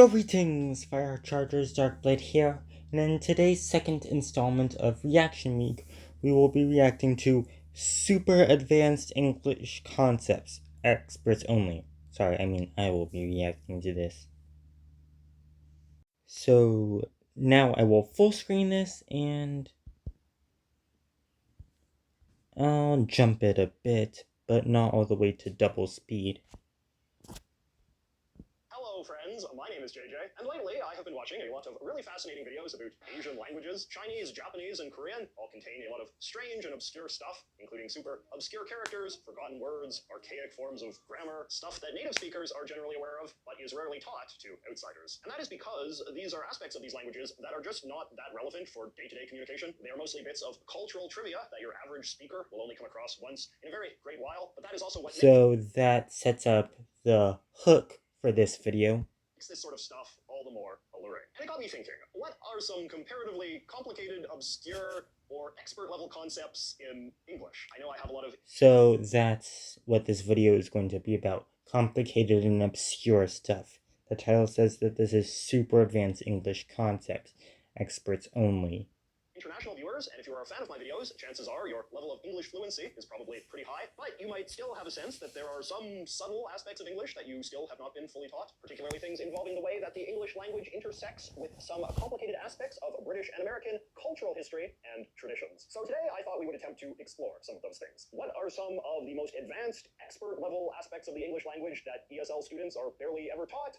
Greetings, Fire Chargers, Darkblade here, and in today's second installment of Reaction Week, we will be reacting to Super Advanced English Concepts, Experts Only. I will be reacting to this. So, now I will full screen this, and I'll jump it a bit, but not all the way to double speed. Hello friends, my name is JJ, and lately I have been watching a lot of really fascinating videos about Asian languages. Chinese, Japanese, and Korean all contain a lot of strange and obscure stuff, including super obscure characters, forgotten words, archaic forms of grammar, stuff that native speakers are generally aware of, but is rarely taught to outsiders. And that is because these are aspects of these languages that are just not that relevant for day-to-day communication. They are mostly bits of cultural trivia that your average speaker will only come across once in a very great while, but that is also what So that sets up the hook for this video. Makes this sort of stuff all the more alluring. And it got me thinking, what are some comparatively complicated, obscure, or expert-level concepts in English? I know I have a lot of... So that's what this video is going to be about. Complicated and obscure stuff. The title says that this is super advanced English concepts. Experts only. International viewers, and if you are a fan of my videos, chances are your level of English fluency is probably pretty high, but you might still have a sense that there are some subtle aspects of English that you still have not been fully taught, particularly things involving the way that the English language intersects with some complicated aspects of British and American cultural history and traditions. So today I thought we would attempt to explore some of those things. What are some of the most advanced, expert-level aspects of the English language that ESL students are barely ever taught?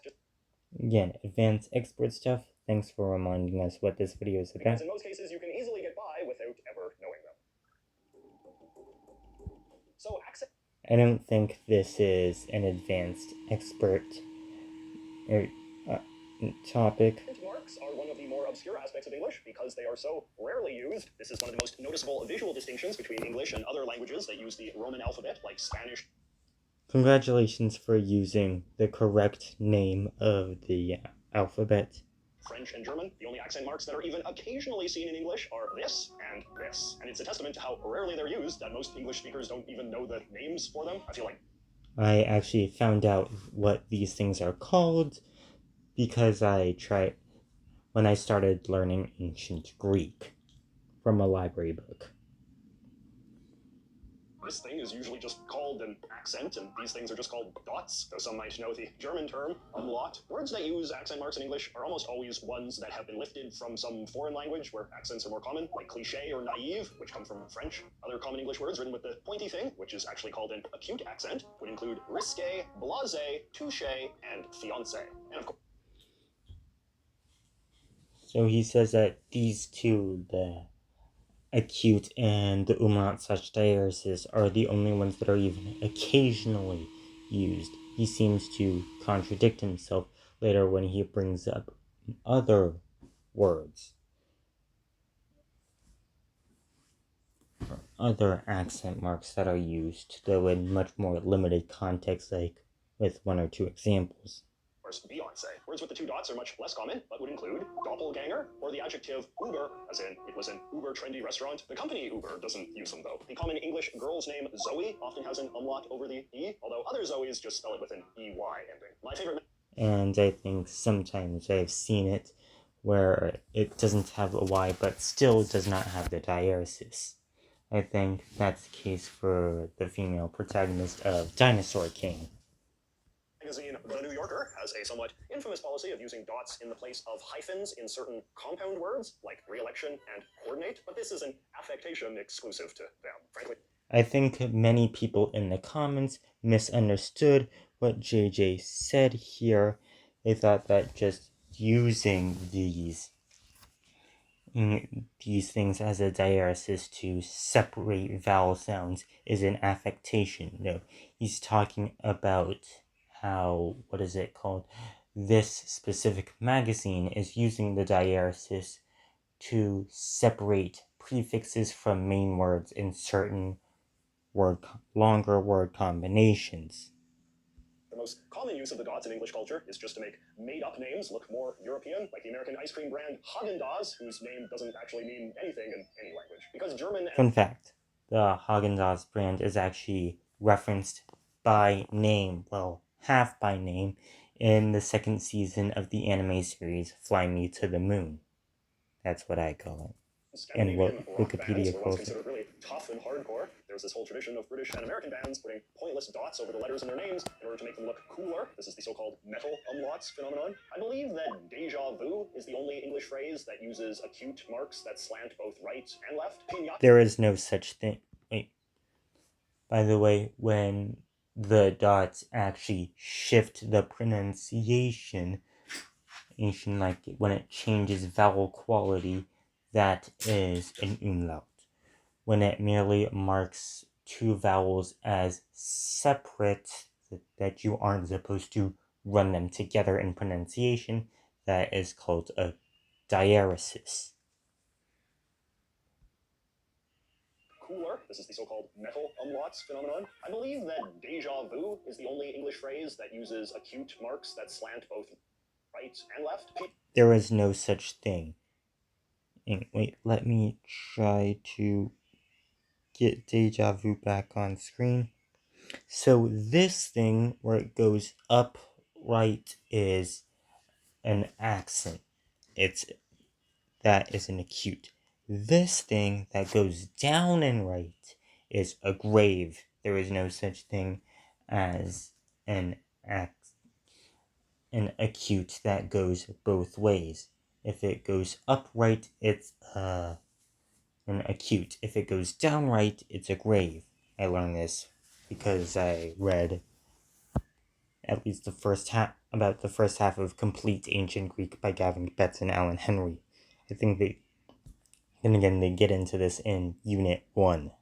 Again, advanced expert stuff. Thanks for reminding us what this video is about. Because in most cases you can easily get by without ever knowing them. So accent... I don't think this is an advanced expert topic. Marks are one of the more obscure aspects of English because they are so rarely used. This is one of the most noticeable visual distinctions between English and other languages that use the Roman alphabet, like Spanish. Congratulations for using the correct name of the alphabet. French and German, the only accent marks that are even occasionally seen in English are this and this. And it's a testament to how rarely they're used that most English speakers don't even know the names for them. I feel like I actually found out what these things are called because when I started learning ancient Greek from a library book. This thing is usually just called an accent, and these things are just called dots, though some might know the German term, umlaut. Words that use accent marks in English are almost always ones that have been lifted from some foreign language where accents are more common, like cliché or naive, which come from French. Other common English words written with the pointy thing, which is actually called an acute accent, would include risque, blasé, touché, and fiancé. And of course, so he says that these two, the acute and the umlaut such diaresis, are the only ones that are even occasionally used. He seems to contradict himself later when he brings up other words, other accent marks that are used, though in much more limited context, like with one or two examples. Beyonce. Words with the two dots are much less common, but would include doppelganger or the adjective Uber, as in it was an uber trendy restaurant. The company Uber doesn't use them though. The common English girl's name Zoe often has an umlaut over the E, although other Zoes just spell it with an EY ending. My favorite... And I think sometimes I've seen it where it doesn't have a Y but still does not have the diaresis. I think that's the case for the female protagonist of Dinosaur King. Magazine The New Yorker has a somewhat infamous policy of using dots in the place of hyphens in certain compound words, like re-election and coordinate, but this is an affectation exclusive to them, frankly. I think many people in the comments misunderstood what JJ said here. They thought that just using these things as a diaresis to separate vowel sounds is an affectation. No, he's talking about how, what is it called? This specific magazine is using the diaresis to separate prefixes from main words in certain longer word combinations. The most common use of the dots in English culture is just to make made-up names look more European, like the American ice cream brand Haagen-Dazs, whose name doesn't actually mean anything in any language. Because German and... Fun fact, the Haagen-Dazs brand is actually referenced by name, well, half by name, in the second season of the anime series Fly Me to the Moon. That's what I call it. And what rock bands Wikipedia were once calls it. considered really tough and hardcore. There's this whole tradition of British and American bands putting pointless dots over the letters in their names in order to make them look cooler. This is the so-called metal umlauts phenomenon. I believe that déjà vu is the only English phrase that uses acute marks that slant both right and left. There is no such thing. Wait. By the way, when the dots actually shift the pronunciation, like when it changes vowel quality, that is an umlaut. When it merely marks two vowels as separate, that you aren't supposed to run them together in pronunciation, that is called a diaresis. Cooler. This is the so-called metal umlauts phenomenon. I believe that déjà vu is the only English phrase that uses acute marks that slant both right and left. There is no such thing. Wait, let me try to get deja vu back on screen. So this thing where it goes up right is an accent. That is an acute. This thing that goes down and right is a grave. There is no such thing as an acute that goes both ways. If it goes upright, it's an acute. If it goes down right, it's a grave. I learned this because I read at least about the first half of Complete Ancient Greek by Gavin Betts and Alan Henry. I think they get into this in Unit 1.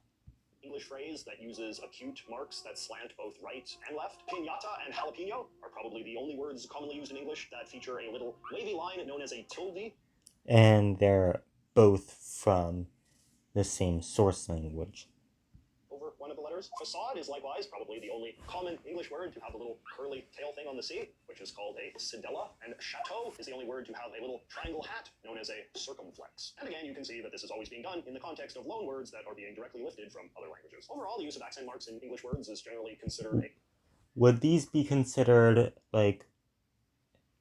English phrase that uses acute marks that slant both right and left. Piñata and jalapeno are probably the only words commonly used in English that feature a little wavy line known as a tilde. And they're both from the same source language. Over one of the letters. Facade is likewise probably the only common English word to have a little curly tail thing on the C, which is called a sedella. And chateau is the only word to have a little triangle hat known as a circumflex. And again, you can see that this is always being done in the context of loan words that are being directly lifted from other languages. Overall, the use of accent marks in English words is generally considered a... Would these be considered like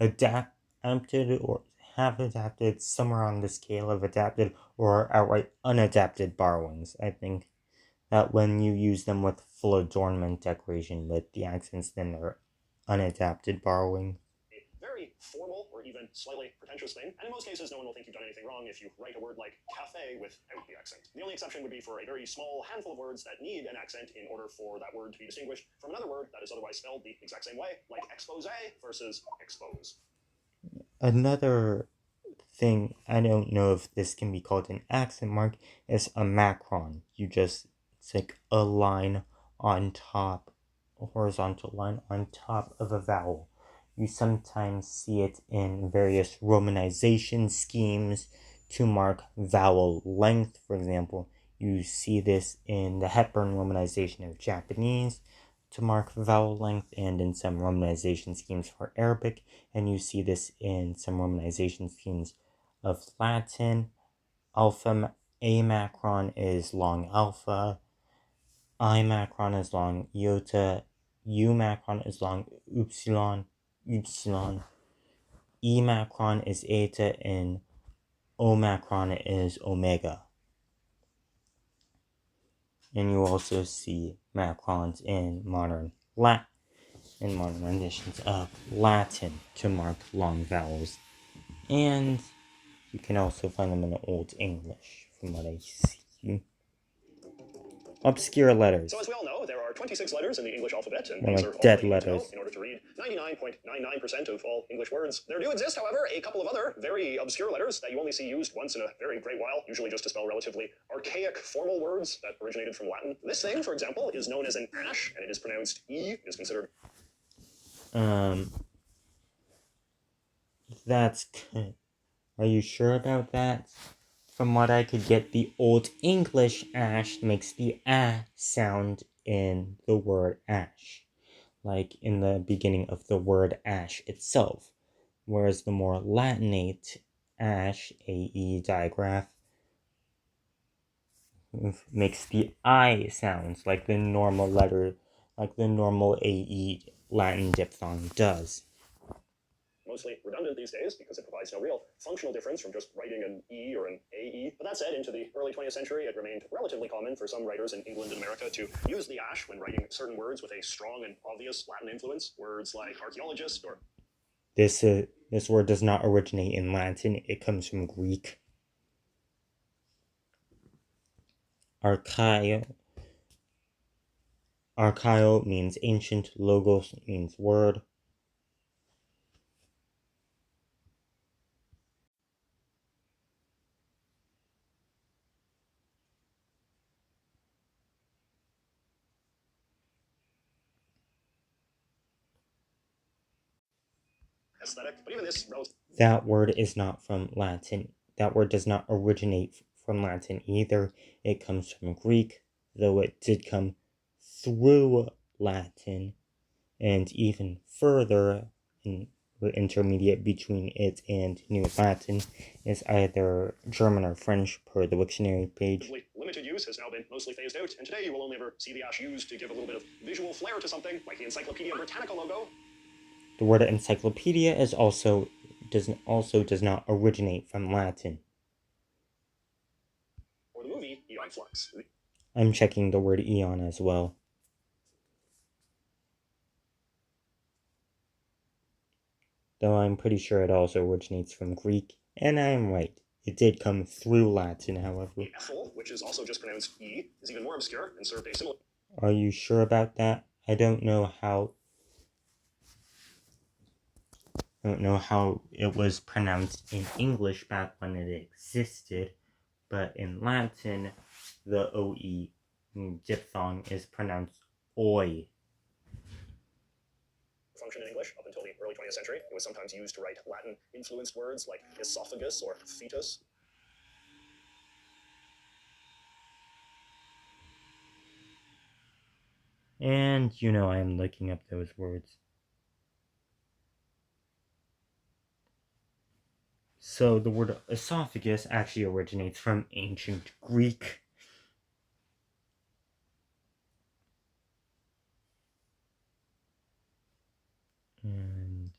adapted or half adapted, somewhere on the scale of adapted, or outright unadapted borrowings? I think that when you use them with full adornment decoration with the accents, then they're unadapted borrowing. A very formal or even slightly pretentious thing, and in most cases, no one will think you've done anything wrong if you write a word like cafe without the accent. The only exception would be for a very small handful of words that need an accent in order for that word to be distinguished from another word that is otherwise spelled the exact same way, like expose versus expose. Another thing, I don't know if this can be called an accent mark, is a macron. It's like a line on top, a horizontal line on top of a vowel. You sometimes see it in various romanization schemes to mark vowel length, for example. You see this in the Hepburn romanization of Japanese to mark vowel length, and in some romanization schemes for Arabic, and you see this in some romanization schemes of Latin. Alpha A macron is long alpha, I macron is long iota, U macron is long upsilon, E macron is eta, and O macron is omega. And you also see macrons in modern renditions of Latin to mark long vowels. And you can also find them in Old English, from what I see. Obscure letters. So as we all know, there are 26 letters in the English alphabet, and Or these like are all dead that you need to know letters. in order to read 99.99% of all English words. There do exist, however, a couple of other very obscure letters that you only see used once in a very great while, usually just to spell relatively archaic formal words that originated from Latin. This thing, for example, is known as an ash, and it is pronounced E. It is considered... That's good. Are you sure about that? From what I could get, the Old English ash makes the ah sound in the word ash, like in the beginning of the word ash itself, whereas the more Latinate ash, AE digraph, makes the I sounds like the normal letter, like the normal AE Latin diphthong does. mostly redundant these days because it provides no real functional difference from just writing an E or an AE. But that said, into the early 20th century, it remained relatively common for some writers in England and America to use the ash when writing certain words with a strong and obvious Latin influence, words like archaeologist or... This word does not originate in Latin. It comes from Greek. Archaeo means ancient. Logos means word. aesthetic, but even this That word is not from Latin. That word does not originate from Latin either. It comes from Greek, though it did come through Latin, and even further, in the intermediate between it and New Latin is either German or French, per the Wiktionary page. Limited use has now been mostly phased out, and today you will only ever see the ash used to give a little bit of visual flair to something, like the Encyclopedia Britannica logo. The word encyclopedia does not originate from Latin. Or the movie Eon Flux. I'm checking the word eon as well. Though I'm pretty sure it also originates from Greek, and I am right. It did come through Latin, however. The Ethel, which is also just pronounced E, is even more obscure and served a similar... Are you sure about that? I don't know how it was pronounced in English back when it existed, but in Latin, the OE diphthong is pronounced oi. Function in English up until the early 20th century. It was sometimes used to write Latin-influenced words like esophagus or fetus. And I'm looking up those words. So the word esophagus actually originates from ancient Greek. And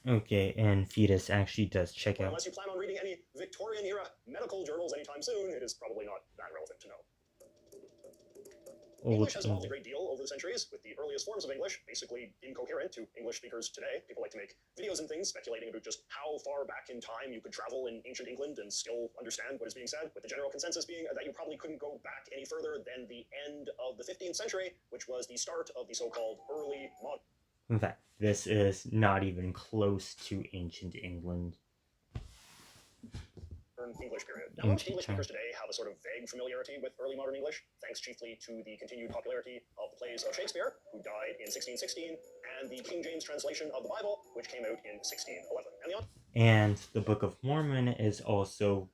okay, and fetus actually does check out. Unless you plan on reading any Victorian-era medical journals anytime soon, it is probably not that relevant to know. English has evolved a great deal over the centuries, with the earliest forms of English basically incoherent to English speakers today. People like to make videos and things speculating about just how far back in time you could travel in ancient England and still understand what is being said, with the general consensus being that you probably couldn't go back any further than the end of the 15th century, which was the start of the so-called early modern... In fact, this is not even close to ancient England. English period. Now, most English speakers today have a sort of vague familiarity with early modern English, thanks chiefly to the continued popularity of the plays of Shakespeare, who died in 1616, and the King James translation of the Bible, which came out in 1611. And the Book of Mormon is also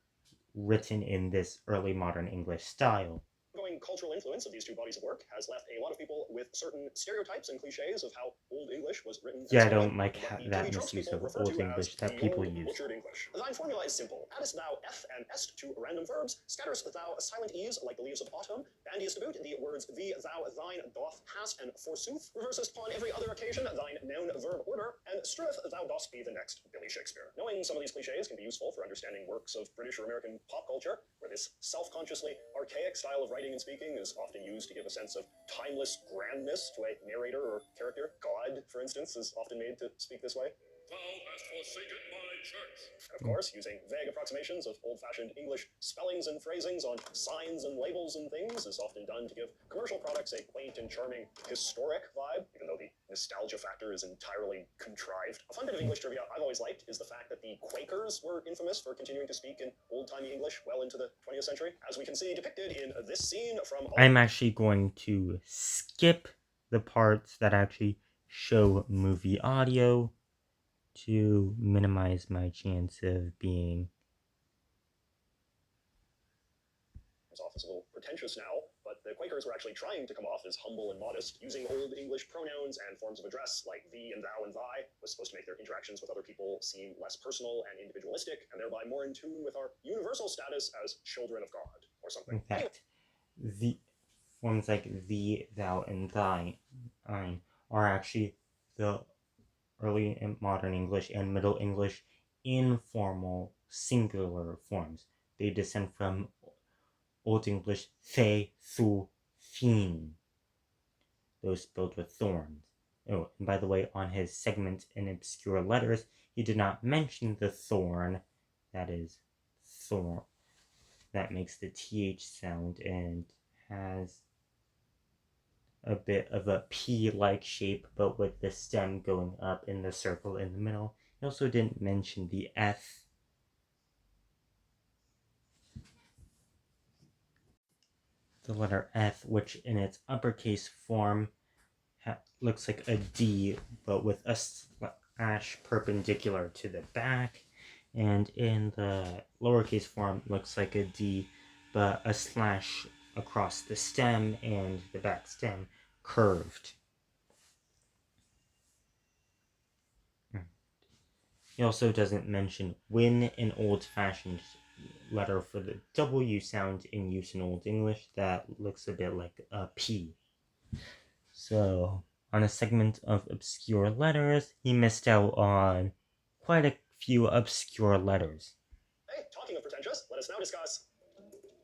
written in this early modern English style. Ongoing cultural influence of these two bodies of work has left a lot of people with certain stereotypes and cliches of how Old English was written. Yeah, I don't like that misuse of Old English that people use. English. The thine formula is simple. Addest thou f and est to random verbs, scatterest thou silent e's like the leaves of autumn, bandiest about the words thee, thou, thine, doth, hast, and forsooth, reversest upon every other occasion thine noun verb order, and striveth thou dost be the next Billy Shakespeare. Knowing some of these cliches can be useful for understanding works of British or American pop culture, where this self-consciously archaic style of writing and speaking is often used to give a sense of timeless grandness to a narrator or character. God, for instance, is often made to speak this way. Thou hast forsaken my church. And of course, using vague approximations of old-fashioned English spellings and phrasings on signs and labels and things is often done to give commercial products a quaint and charming historic vibe, even though the nostalgia factor is entirely contrived. A fun bit of English trivia I've always liked is the fact that the Quakers were infamous for continuing to speak in old-timey English well into the 20th century, as we can see depicted in this scene from... I'm actually going to skip the parts that actually show movie audio to minimize my chance of being... Office a little pretentious now, but the Quakers were actually trying to come off as humble and modest, using Old English pronouns and forms of address like thee and thou and thy was supposed to make their interactions with other people seem less personal and individualistic, and thereby more in tune with our universal status as children of God. More something. In fact, the forms like thee, thou, and thine are actually the early and modern English and Middle English informal singular forms. They descend from Old English the, thu, thin, those spelled with thorns. Oh, and by the way, on his segment in Obscure Letters, he did not mention the thorn, that is, thorn, that makes the TH sound and has a bit of a P-like shape, but with the stem going up in the circle in the middle. He also didn't mention the F. The letter F, which in its uppercase form looks like a D, but with a slash perpendicular to the back, and in the lowercase form looks like a D, but a slash across the stem and the back stem curved. He also doesn't mention when an old-fashioned letter for the W sound in use in Old English that looks a bit like a P. So, on a segment of obscure letters, he missed out on quite a few obscure letters. Hey, talking of pretentious, let us now discuss.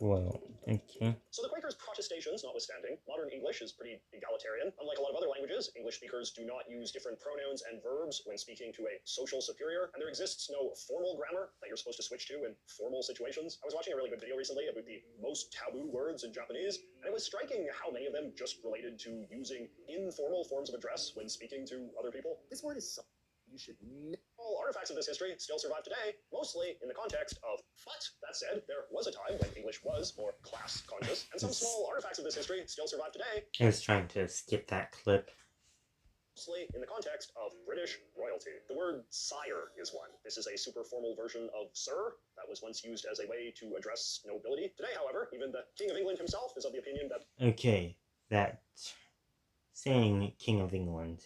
Well, okay. So the Quakers' protestations notwithstanding, modern English is pretty egalitarian. Unlike a lot of other languages, English speakers do not use different pronouns and verbs when speaking to a social superior, and there exists no formal grammar that you're supposed to switch to in formal situations. I was watching a really good video recently about the most taboo words in Japanese, and it was striking how many of them just related to using informal forms of address when speaking to other people. This word is you should all artifacts of this history still survive today, mostly in the context of but. That said, there was a time when English was more class conscious, and some small artifacts of this history still survive today. I was trying to skip that clip. Mostly in the context of British royalty. The word sire is one. This is a super formal version of sir that was once used as a way to address nobility. Today, however, even the King of England himself is of the opinion that... Okay, that saying King of England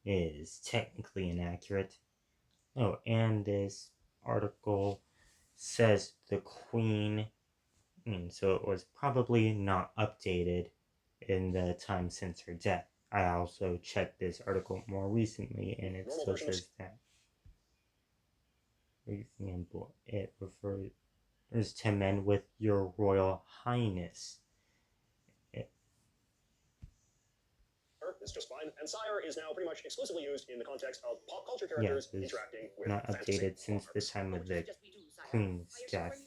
is technically inaccurate. Oh, and this article says the Queen, so it was probably not updated in the time since her death. I also checked this article more recently, and it still says that. For example, it refers to men with your Royal Highness. Is just fine, and sire is now pretty much exclusively used in the context of pop culture characters interacting with not updated since the time of the Queen's death.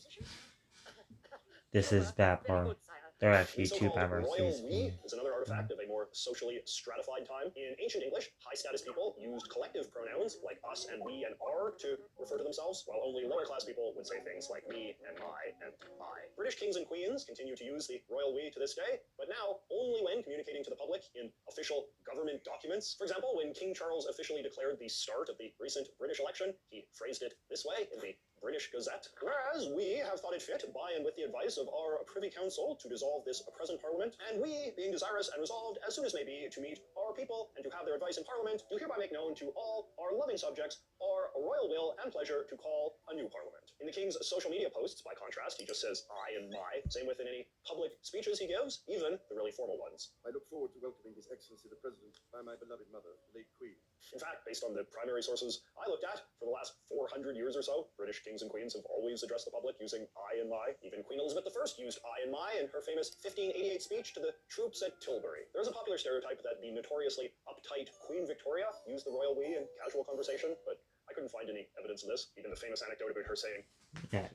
This is Babbar. There are actually two Babbars. Royal we is another artifact of a more socially stratified time. In ancient English, high-status people used collective pronouns like us and we and our to refer to themselves, while only lower-class people would say things like me and my and I. British kings and queens continue to use the royal we to this day, but now only when communicating to the public in official government documents. For example, when King Charles officially declared the start of the recent British election, he phrased it this way in the British Gazette. Whereas we have thought it fit, by and with the advice of our Privy Council, to dissolve this present Parliament, and we, being desirous and resolved as soon as may be to meet our people and to have their advice in Parliament, do hereby make known to all our loving subjects our royal will and pleasure to call a new Parliament. In the King's social media posts, by contrast, he just says I and my. Same with in any public speeches he gives, even the really formal ones. I look forward to welcoming His Excellency the President by my beloved mother, the late Queen. In fact, based on the primary sources I looked at, for the last 400 years or so, British kings and queens have always addressed the public using I and my. Even Queen Elizabeth I used I and my in her famous 1588 speech to the troops at Tilbury. There's a popular stereotype that the notoriously uptight Queen Victoria used the royal we in casual conversation, but I couldn't find any evidence of this. Even the famous anecdote about her saying,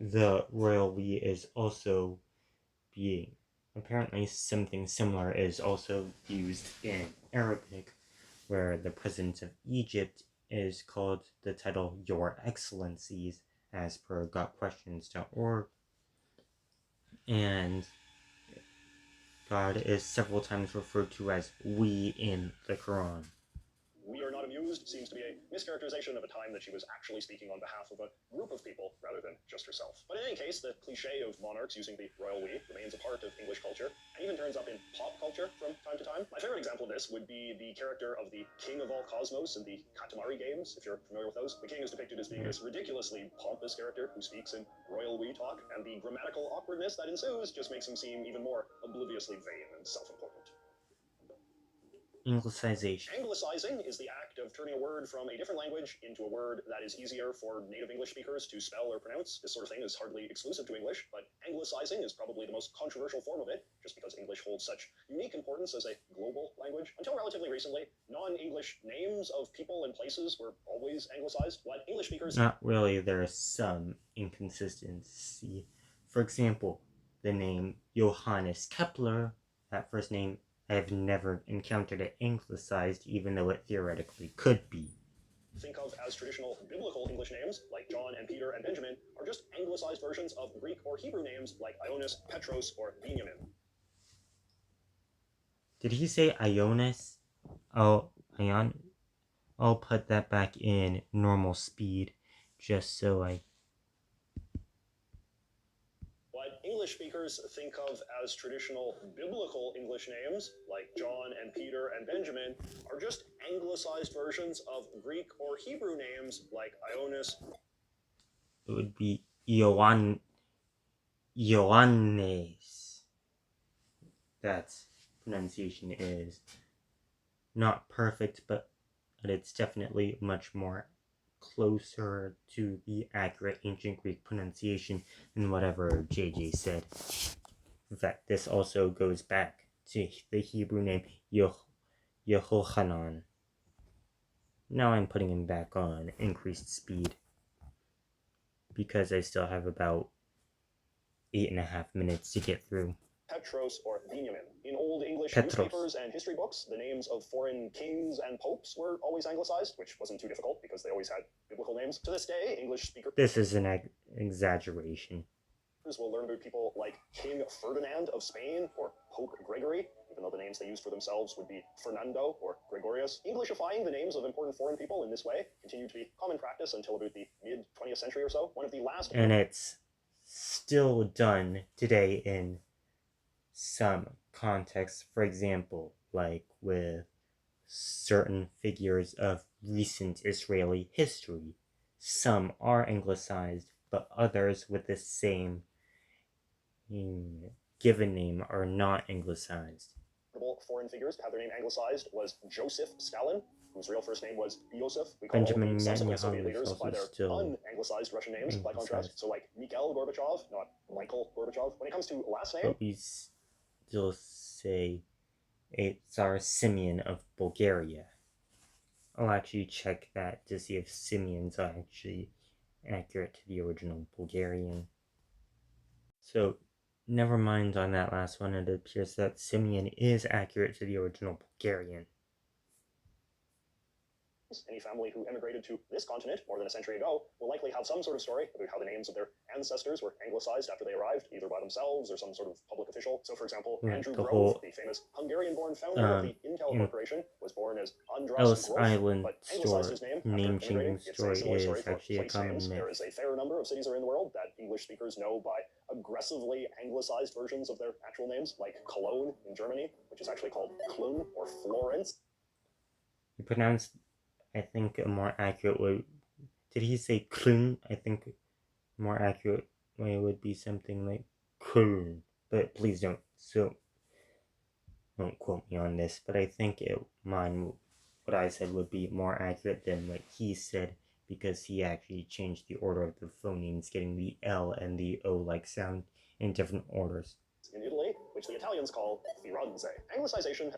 the royal we is also being... Apparently something similar is also used in Arabic, where the president of Egypt is called the title Your Excellencies, as per gotquestions.org. And God is several times referred to as we in the Quran. We are not amused seems to be a mischaracterization of a time that she was actually speaking on behalf of a group of people rather than just herself. But in any case, the cliche of monarchs using the royal we remains a part of English culture and even turns up in pop culture from time to time. My favorite example of this would be the character of the King of all Cosmos in the Katamari games, if you're familiar with those. The king is depicted as being this ridiculously pompous character who speaks in royal we talk, and the grammatical awkwardness that ensues just makes him seem even more obliviously vain and self-important. Anglicization. Anglicizing is the act of turning a word from a different language into a word that is easier for native English speakers to spell or pronounce. This sort of thing is hardly exclusive to English, but Anglicizing is probably the most controversial form of it, just because English holds such unique importance as a global language. Until relatively recently, non-English names of people and places were always anglicized. What English speakers... Not really, there is some inconsistency. For example, the name Johannes Kepler, that first name, I have never encountered it anglicized, even though it theoretically could be. think of as traditional biblical English names, like John and Peter and Benjamin, are just anglicized versions of Greek or Hebrew names like Ionis, Petros, or Benjamin. Did he say Ionis? Oh, Ion. I'll put that back in normal speed, just so I... What English speakers think of as traditional biblical English names, like John and Peter and Benjamin, are just anglicized versions of Greek or Hebrew names like Ionis. It would be Ioannes. That pronunciation is not perfect, but it's definitely much more closer to the accurate ancient Greek pronunciation than whatever JJ said. In fact, this also goes back to the Hebrew name Yehochanan. Now I'm putting him back on increased speed because I still have about 8.5 minutes to get through. Petros or Benjamin. In Old English Petros. newspapers and history books, the names of foreign kings and popes were always anglicized, which wasn't too difficult because they always had biblical names. To this day, English speakers... This is an exaggeration. ...will learn about people like King Ferdinand of Spain or Pope Gregory, even though the names they used for themselves would be Fernando or Gregorius. Englishifying the names of important foreign people in this way continued to be common practice until about the mid-20th century or so. One of the last... And it's still done today in some contexts. For example, like with certain figures of recent Israeli history. Some are anglicized, but others with the same given name are not anglicized. Foreign figures to have their name anglicized was Joseph Stalin, whose real first name was Yosef. We call Benjamin the subsequent Netanyahu Soviet leaders is by also their still un-anglicized Russian names, by contrast. So like Mikhail Gorbachev, not Michael Gorbachev. When it comes to last name... But we still say a Tsar Simeon of Bulgaria. I'll actually check that to see if Simeons are actually accurate to the original Bulgarian. So, never mind on that last one. It appears that Simeon is accurate to the original Bulgarian. Any family who emigrated to this continent more than a century ago will likely have some sort of story about how the names of their ancestors were anglicized after they arrived, either by themselves or some sort of public official. So, for example, Andrew Grove, the famous Hungarian-born founder of the Intel Corporation, was born as Andras Ellis Grove, Island but anglicized his name after immigrating. It's a similar story for actually a place common names. myth. There is a fair number of cities around the world that English speakers know by aggressively anglicized versions of their actual names, like Cologne in Germany, which is actually called Clun or Florence. You pronounced, I think, a more accurate way. Did he say Klun? I think a more accurate way would be something like Kuln. But please don't quote me on this. But I think what I said would be more accurate than what he said, because he actually changed the order of the phonemes, getting the L and the O-like sound in different orders. In Italy, which the Italians call Firenze. Anglicization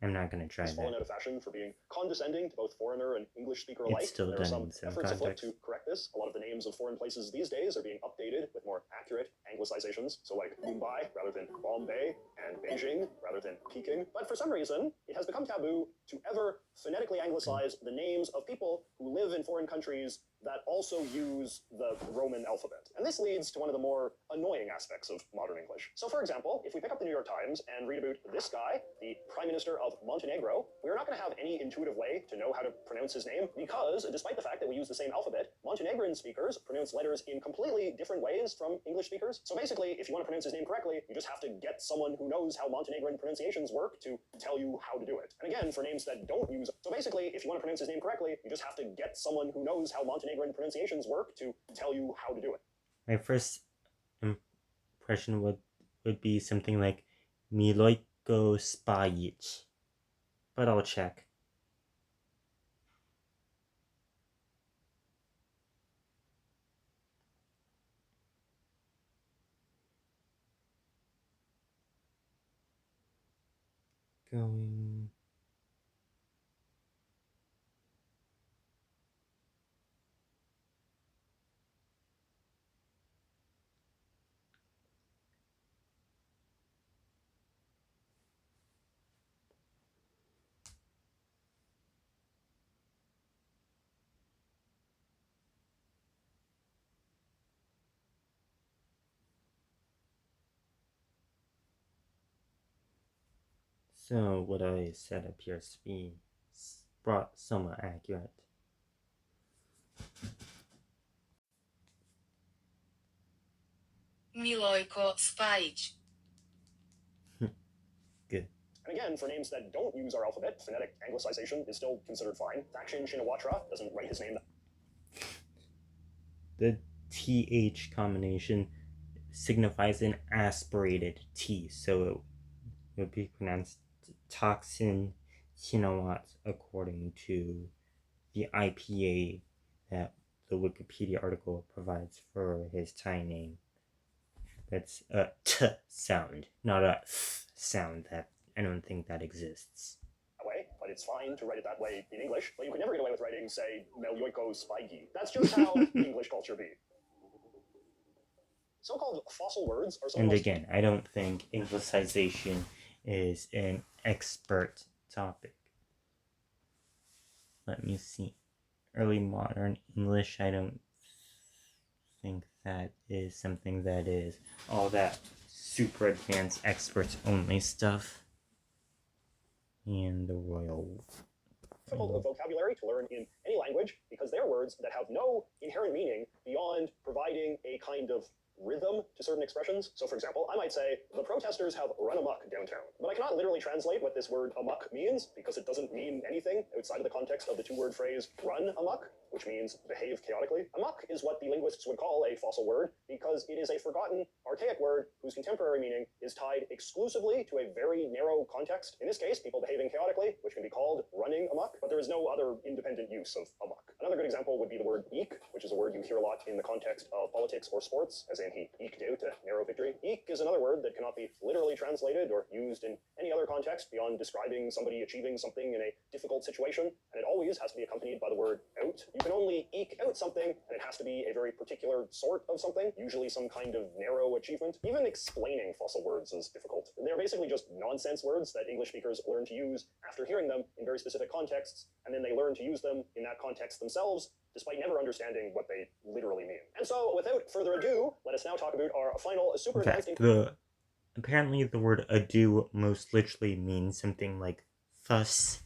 I'm not going to try has fallen out that. of fashion for being condescending to both foreigner and English speaker alike. It's still There are done some in some efforts afoot context. to correct this. A lot of the names of foreign places these days are being updated with more accurate anglicizations. So like Mumbai rather than Bombay, and Beijing rather than Peking. But for some reason, it has become taboo to ever phonetically anglicize the names of people who live in foreign countries that also use the Roman alphabet. And this leads to one of the more annoying aspects of modern English. So for example, if we pick up the New York Times and read about this guy, the Prime Minister of Montenegro, we're not going to have any intuitive way to know how to pronounce his name, because despite the fact that we use the same alphabet, Montenegrin speakers pronounce letters in completely different ways from English speakers. So basically, if you want to pronounce his name correctly, you just have to get someone who knows how Montenegrin pronunciations work to tell you how to do it. And again, for names that don't use... So basically, if you want to pronounce his name correctly, you just have to get someone who knows how Montenegrin pronunciations work to tell you how to do it. My first impression would be something like Milojko Spajic, but I'll check. Going... So what I said appears to be somewhat accurate. Milojko Spajic. Good. And again, for names that don't use our alphabet, phonetic anglicization is still considered fine. Faction Shinawatra doesn't write his name. The TH combination signifies an aspirated T, so it would be pronounced Toxin Shinawat according to the IPA that the Wikipedia article provides for his Thai name. That's a T sound, not a Th sound. That I don't think that exists. That way, but it's fine to write it that way in English, but you could never get away with writing, say, Melyoiko Spaigi. That's just how English culture be. So-called fossil words are some And of the again, I don't think Anglicization is an expert topic. Let me see. Early modern English, I don't think that is something that is all that super advanced experts only stuff. And the royal... difficult vocabulary to learn in any language because they're words that have no inherent meaning beyond providing a kind of rhythm to certain expressions. So for example, I might say, the protesters have run amok downtown. But I cannot literally translate what this word amok means because it doesn't mean anything outside of the context of the two-word phrase run amok, which means behave chaotically. Amok is what the linguists would call a fossil word because it is a forgotten, archaic word whose contemporary meaning is tied exclusively to a very narrow context. In this case, people behaving chaotically, which can be called running amok, but there is no other independent use of amok. Another good example would be the word eek, which is a word you hear a lot in the context of politics or sports, as in he eked out a narrow victory. Eek is another word that cannot be literally translated or used in any other context beyond describing somebody achieving something in a difficult situation, and it always has to be accompanied by the word out. You can only eke out something, and it has to be a very particular sort of something, usually some kind of narrow achievement. Even explaining fossil words is difficult. They're basically just nonsense words that English speakers learn to use after hearing them in very specific contexts, and then they learn to use them in that context themselves, despite never understanding what they literally mean. And so, without further ado, let us now talk about our final super advanced... Apparently the word ado most literally means something like thus,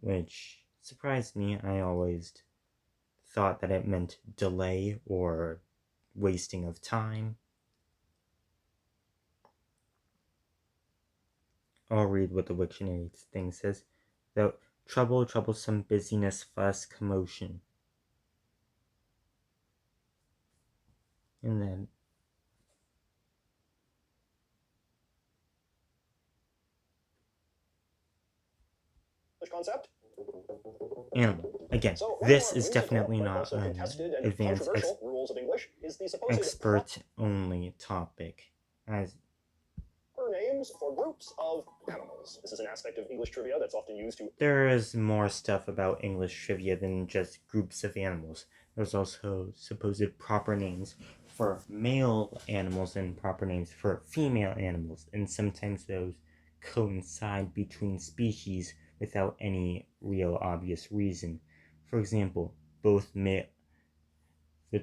which surprised me. I always thought that it meant delay or wasting of time. I'll read what the Wiktionary thing says. The trouble, troublesome, busyness, fuss, commotion. And then concept. Animal. Again, So this is definitely not an advanced rules of English is the supposed expert-only topic. As names for groups of animals. This is an aspect of English trivia that's often used to... There is more stuff about English trivia than just groups of animals. There's also supposed proper names for male animals and proper names for female animals, and sometimes those coincide between species without any real obvious reason. For example, the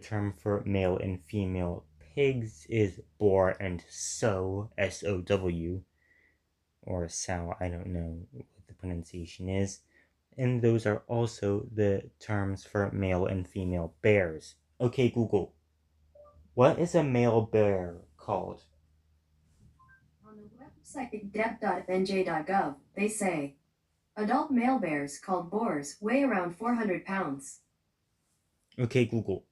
term for male and female pigs is boar and sow, S-O-W, or sow, I don't know what the pronunciation is. and those are also the terms for male and female bears. Okay, Google, what is a male bear called? On the website dep.nj.gov, they say adult male bears, called boars, weigh around 400 pounds. Okay, Google,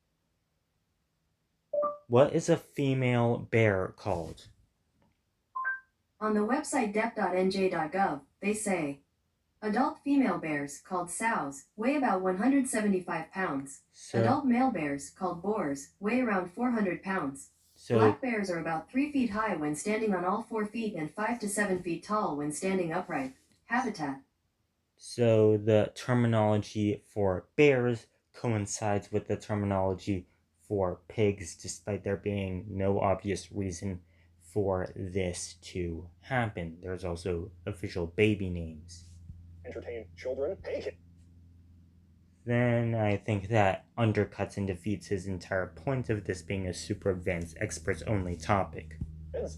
what is a female bear called? On the website dep.nj.gov, they say adult female bears, called sows, weigh about 175 pounds. So, Adult male bears, called boars, weigh around 400 pounds. so, Black bears are about 3 feet high when standing on all 4 feet and 5 to 7 feet tall when standing upright. Habitat. so the terminology for bears coincides with the terminology for pigs, despite there being no obvious reason for this to happen. There's also official baby names. Entertain children. Hey, kids. Then I think that undercuts and defeats his entire point of this being a super advanced experts only topic.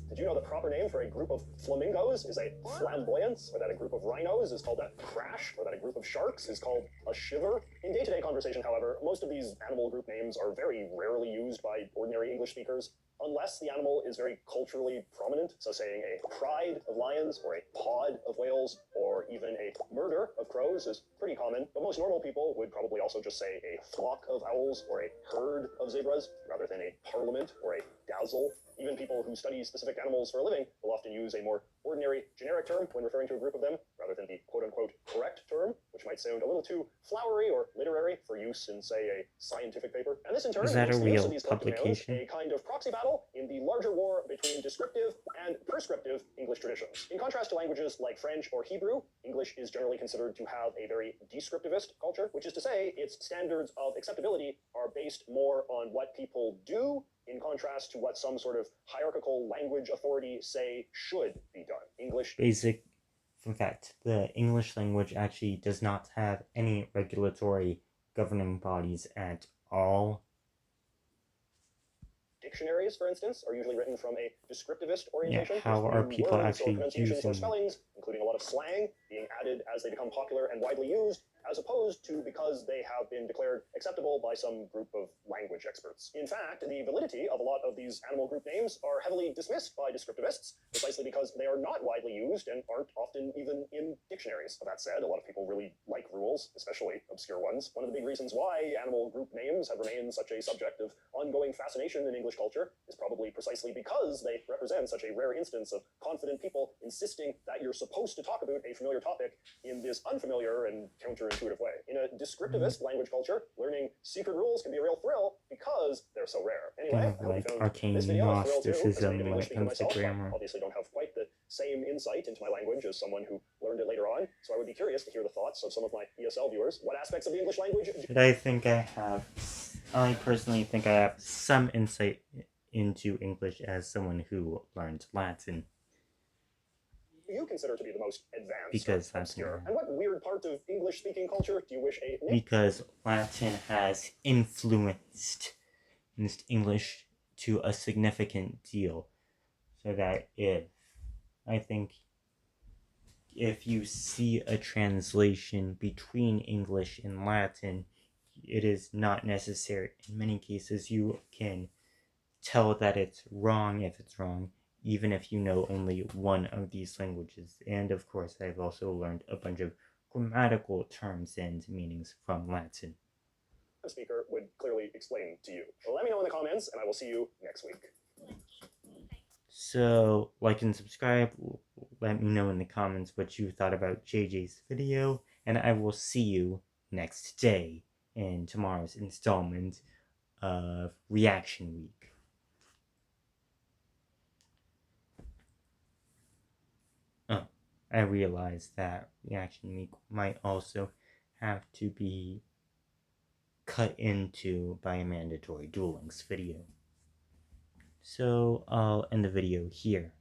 Did you know the proper name for a group of flamingos is a flamboyance, or that a group of rhinos is called a crash, or that a group of sharks is called a shiver? In day-to-day conversation, however, most of these animal group names are very rarely used by ordinary English speakers, unless the animal is very culturally prominent, so saying a pride of lions, or a pod of whales, or even a murder of crows is pretty common, but most normal people would probably also just say a flock of owls, or a herd of zebras, rather than a parliament, or a dazzle. Even people who study specific animals for a living will often use a more ordinary, generic term when referring to a group of them, rather than the quote-unquote correct term, which might sound a little too flowery or literary for use in, say, a scientific paper. And this, in turn, Is that a makes the use real of these collective nouns publication? a kind of proxy battle in the larger war between descriptive and prescriptive English traditions. In contrast to languages like French or Hebrew, English is generally considered to have a very descriptivist culture, which is to say, its standards of acceptability are based more on what people do, in contrast to what some sort of hierarchical language authority say should be done. English. In fact, the English language actually does not have any regulatory governing bodies at all. Dictionaries, for instance, are usually written from a descriptivist orientation. Yeah, how are people words actually or pronunciations or using spellings, including a lot of slang, being added as they become popular and widely used, as opposed to because they have been declared acceptable by some group of language experts. In fact, the validity of a lot of these animal group names are heavily dismissed by descriptivists, precisely because they are not widely used and aren't often even in dictionaries. That said, a lot of people really like rules, especially obscure ones. One of the big reasons why animal group names have remained such a subject of ongoing fascination in English culture is probably precisely because they represent such a rare instance of confident people insisting that you're supposed to talk about a familiar topic in this unfamiliar and counterintuitive way. In a descriptivist language culture, learning secret rules can be a real thrill because they're so rare. Anyway, kind of like arcane this video a thrill too. As a Gnosticism native when English it speaker comes to myself, I grammar. obviously don't have quite the same insight into my language as someone who learned it later on, so I would be curious to hear the thoughts of some of my ESL viewers. What aspects of the English language But I personally think I have some insight into English as someone who learned Latin. do you consider to be the most advanced Because or obscure? And what weird part of English-speaking culture do you wish a Because Latin has influenced English to a significant deal. So that I think if you see a translation between English and Latin, it is not necessary. In many cases, you can tell that it's wrong if it's wrong, even if you know only one of these languages. And of course, I've also learned a bunch of grammatical terms and meanings from Latin. speaker would clearly explain to you? Well, let me know in the comments, and I will see you next week. So, like and subscribe. Let me know in the comments what you thought about JJ's video, and I will see you next day in tomorrow's installment of Reaction Week. Oh, I realized that Reaction Week might also have to be cut into by a mandatory Duel Links video. So I'll end the video here.